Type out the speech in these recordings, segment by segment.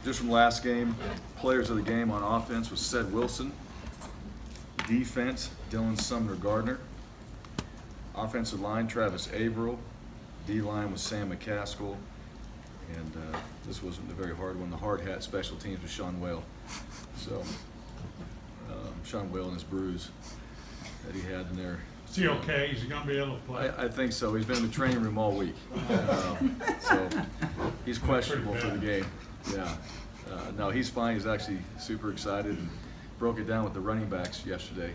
Just from last game, players of the game on offense was Ced Wilson. Defense, Dylan Sumner-Gardner. Offensive line, Travis Averill. D-line was Sam McCaskill. And this wasn't a very hard one. The hard hat special teams was Sean Whale. So Sean Whale and his bruise that he had in there. Is he okay? Is he going to be able to play? I think so. He's been in the training room all week. So he's questionable for the game. Yeah. No, he's fine. He's actually super excited and broke it down with the running backs yesterday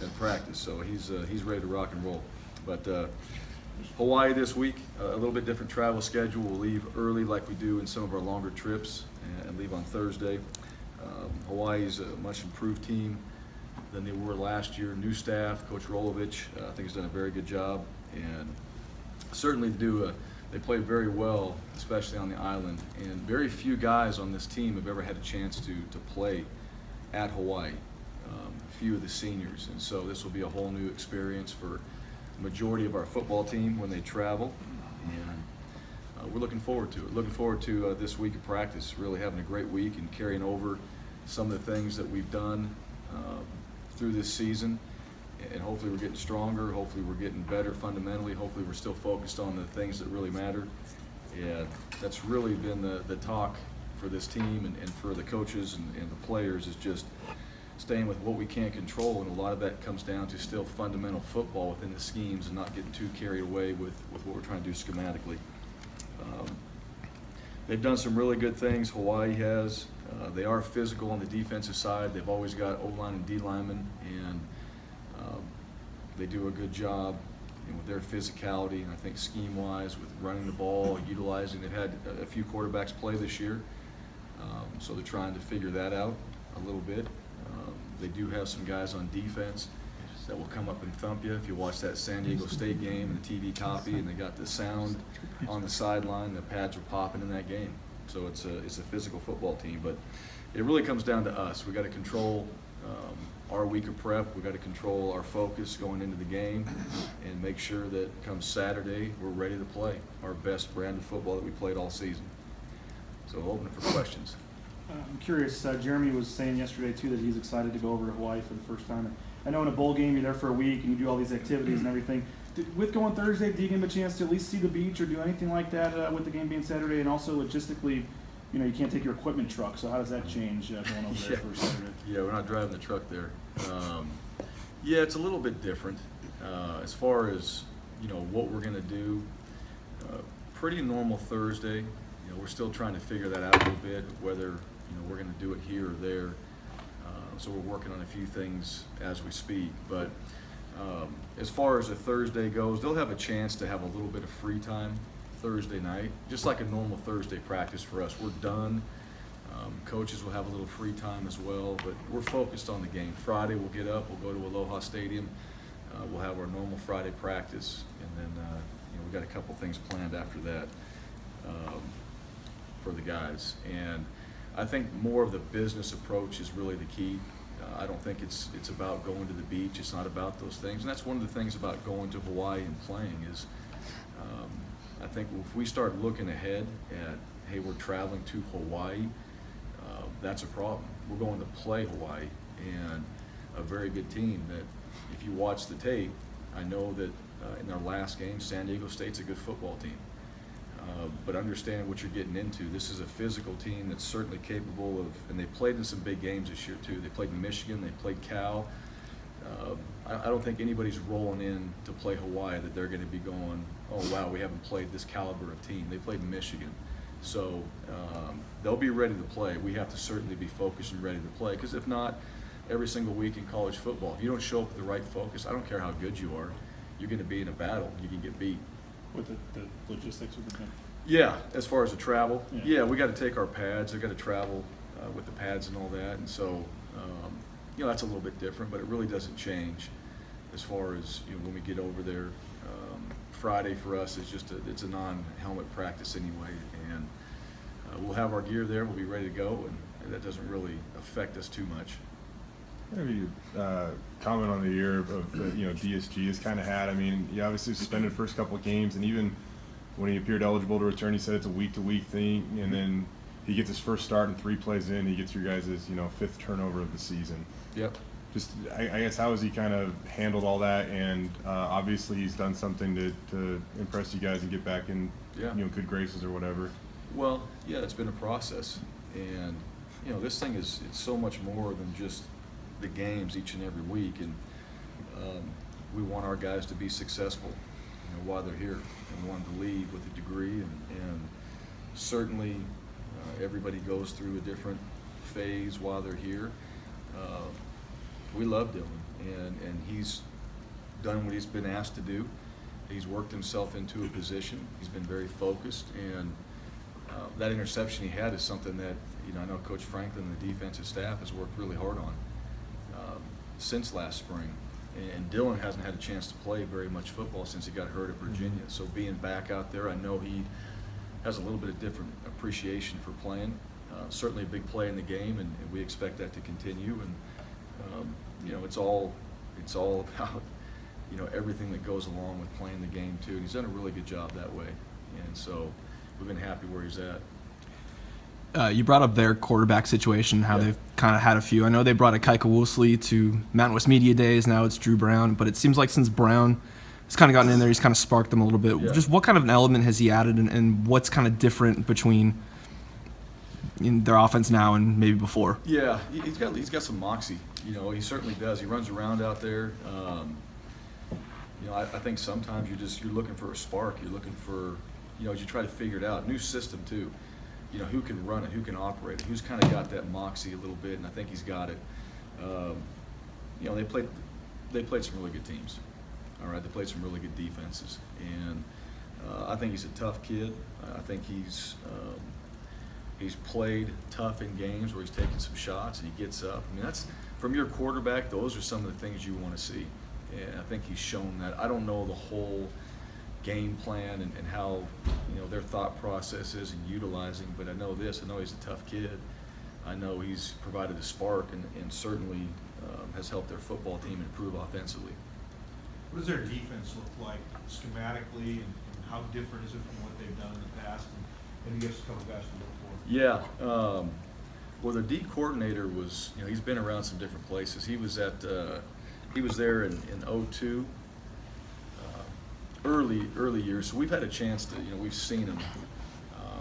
in practice. So he's ready to rock and roll. But Hawaii this week, a little bit different travel schedule. We'll leave early like we do in some of our longer trips and leave on Thursday. Hawaii's a much improved team than they were last year. New staff, Coach Rolovich, I think has done a very good job, and certainly they played very well, especially on the island. And very few guys on this team have ever had a chance to play at Hawaii. Few of the seniors, and so this will be a whole new experience for the majority of our football team when they travel, and we're looking forward to it. Looking forward to this week of practice, really having a great week and carrying over some of the things that we've done through this season, and hopefully we're getting stronger, hopefully we're getting better fundamentally, hopefully we're still focused on the things that really matter. And that's really been the talk for this team and for the coaches and the players, is just staying with what we can't control, and a lot of that comes down to still fundamental football within the schemes and not getting too carried away with what we're trying to do schematically. They've done some really good things, Hawaii has. They are physical on the defensive side. They've always got O-line and D-linemen, and they do a good job with their physicality, and I think scheme-wise with running the ball, utilizing. They've had a few quarterbacks play this year, so they're trying to figure that out a little bit. They do have some guys on defense that will come up and thump you. If you watch that San Diego State game and the TV copy, and they got the sound on the sideline, the pads were popping in that game. So it's a physical football team, but it really comes down to us. We got to control our week of prep. We got to control our focus going into the game, and make sure that come Saturday we're ready to play our best brand of football that we played all season. So open it for questions. I'm curious, Jeremy was saying yesterday too that he's excited to go over to Hawaii for the first time. I know in a bowl game you're there for a week and you do all these activities and everything. With going Thursday, do you give him a chance to at least see the beach or do anything like that with the game being Saturday? And also logistically, you can't take your equipment truck, so how does that change going over there for Saturday? Yeah, we're not driving the truck there. Yeah, it's a little bit different. As far as, what we're going to do, pretty normal Thursday. We're still trying to figure that out a little bit, whether we're going to do it here or there. So we're working on a few things as we speak. But as far as a Thursday goes, they'll have a chance to have a little bit of free time Thursday night, just like a normal Thursday practice for us. We're done. Coaches will have a little free time as well, but we're focused on the game. Friday we'll get up, we'll go to Aloha Stadium. We'll have our normal Friday practice, and then we've got a couple things planned after that for the guys. And I think more of the business approach is really the key. I don't think it's about going to the beach. It's not about those things. And that's one of the things about going to Hawaii and playing is I think if we start looking ahead at, hey, we're traveling to Hawaii, that's a problem. We're going to play Hawaii, and a very good team that if you watch the tape, I know that in their last game, San Diego State's a good football team. But understand what you're getting into. This is a physical team that's certainly capable of, and they played in some big games this year too. They played in Michigan, they played Cal. I don't think anybody's rolling in to play Hawaii that they're going to be going, oh wow, we haven't played this caliber of team. They played in Michigan. So they'll be ready to play. We have to certainly be focused and ready to play, because if not, every single week in college football, if you don't show up with the right focus, I don't care how good you are, you're going to be in a battle. You can get beat. With the logistics of the game? Yeah, as far as the travel, yeah, we got to take our pads. They've got to travel with the pads and all that, and so that's a little bit different, but it really doesn't change as far as when we get over there. Friday for us is just it's a non-helmet practice anyway, and we'll have our gear there. We'll be ready to go, and that doesn't really affect us too much. Maybe comment on the year of DSG has kind of had. I mean, you obviously suspended first couple of games, and even when he appeared eligible to return, he said it's a week-to-week thing, and then he gets his first start, and 3 plays in, he gets your guys' 5th turnover of the season. Yep. Just, I guess, how has he kind of handled all that? And obviously he's done something to impress you guys and get back in good graces or whatever. Well, yeah, it's been a process, and this thing it's so much more than just the games each and every week, and we want our guys to be successful while they're here, and we want them to leave with a degree, and certainly everybody goes through a different phase while they're here. We love Dylan, and he's done what he's been asked to do. He's worked himself into a position. He's been very focused, and that interception he had is something that I know Coach Franklin and the defensive staff has worked really hard on since last spring. And Dylan hasn't had a chance to play very much football since he got hurt at Virginia. So being back out there, I know he has a little bit of different appreciation for playing. Certainly a big play in the game, and we expect that to continue. And it's all about everything that goes along with playing the game too. And he's done a really good job that way. And so we've been happy where he's at. You brought up their quarterback situation, how they've kind of had a few. I know they brought a Kaika Woosley to Mountain West Media Days. Now it's Drew Brown. But it seems like since Brown has kind of gotten in there, he's kind of sparked them a little bit. Yeah. Just what kind of an element has he added, and what's kind of different between their offense now and maybe before? Yeah, he's got some moxie. He certainly does. He runs around out there. I think sometimes you're looking for a spark. You're looking for, as you try to figure it out. New system too. Who can run it, who can operate it, who's kind of got that moxie a little bit, and I think he's got it. They played some really good teams. All right, they played some really good defenses, and I think he's a tough kid. I think he's played tough in games where he's taken some shots and he gets up. I mean, that's from your quarterback. Those are some of the things you want to see, and I think he's shown that. I don't know the whole game plan and how their thought process is in utilizing, but I know this. I know he's a tough kid. I know he's provided a spark and certainly has helped their football team improve offensively. What does their defense look like schematically, and how different is it from what they've done in the past? And give us a couple guys to look for. Yeah. Well, the D coordinator was, he's been around some different places. He was there in 2002. Early years, so we've had a chance to, we've seen them.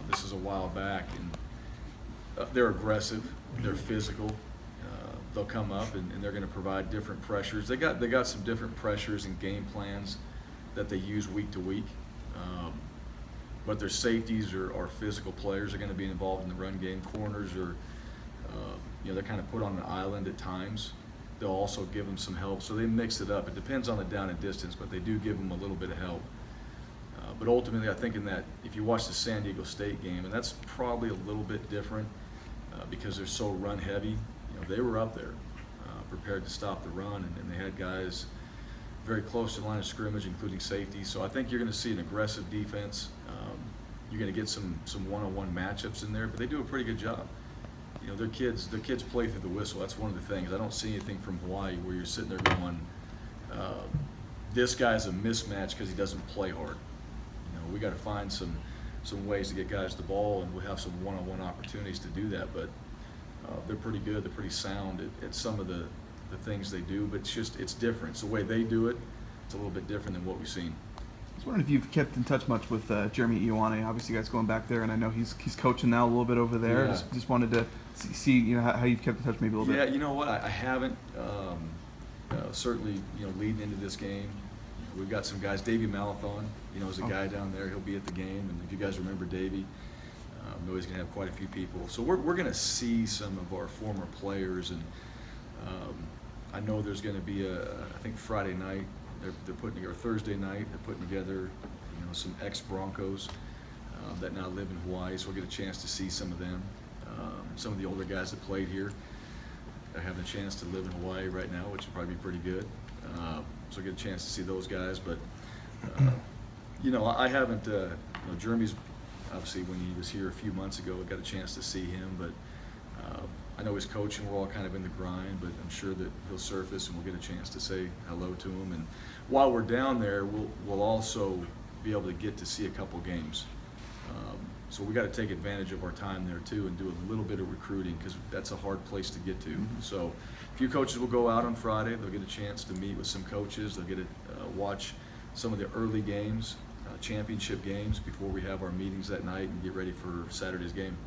This is a while back, and they're aggressive, they're physical. They'll come up and they're going to provide different pressures. They got some different pressures and game plans that they use week to week. But their safeties are physical players. Are going to be involved in the run game. Corners are, they're kind of put on an island at times. They'll also give them some help, so they mix it up. It depends on the down and distance, but they do give them a little bit of help. But ultimately, I think in that, if you watch the San Diego State game, and that's probably a little bit different because they're so run heavy, they were up there prepared to stop the run, and they had guys very close to the line of scrimmage, including safety. So I think you're going to see an aggressive defense. You're going to get some one-on-one matchups in there, but they do a pretty good job. Their kids play through the whistle. That's one of the things. I don't see anything from Hawaii where you're sitting there going, this guy's a mismatch because he doesn't play hard. We got to find some ways to get guys the ball, and we'll have some one-on-one opportunities to do that. But they're pretty good. They're pretty sound at some of the things they do. But it's different. It's the way they do it. It's a little bit different than what we've seen. I was wondering if you've kept in touch much with Jeremy Ioane. Obviously, you guys going back there, and I know he's coaching now a little bit over there. Yeah. Just wanted to see how you've kept in touch maybe a little bit. Yeah, you know what? I haven't. Certainly, leading into this game, we've got some guys. Davey Malathon, is a guy down there. He'll be at the game, and if you guys remember Davey, know he's going to have quite a few people. So we're going to see some of our former players, and I know there's going to be I think Friday night. They're putting together Thursday night. They're putting together, some ex-Broncos that now live in Hawaii. So we'll get a chance to see some of them. Some of the older guys that played here are having a chance to live in Hawaii right now, which would probably be pretty good. So we'll get a chance to see those guys. But I haven't. Jeremy's obviously when he was here a few months ago, I got a chance to see him, but. I know he's coaching. We're all kind of in the grind, but I'm sure that he'll surface and we'll get a chance to say hello to him. And while we're down there, we'll also be able to get to see a couple games. So we got to take advantage of our time there too and do a little bit of recruiting because that's a hard place to get to. So a few coaches will go out on Friday. They'll get a chance to meet with some coaches. They'll get to watch some of the early games, championship games before we have our meetings that night and get ready for Saturday's game.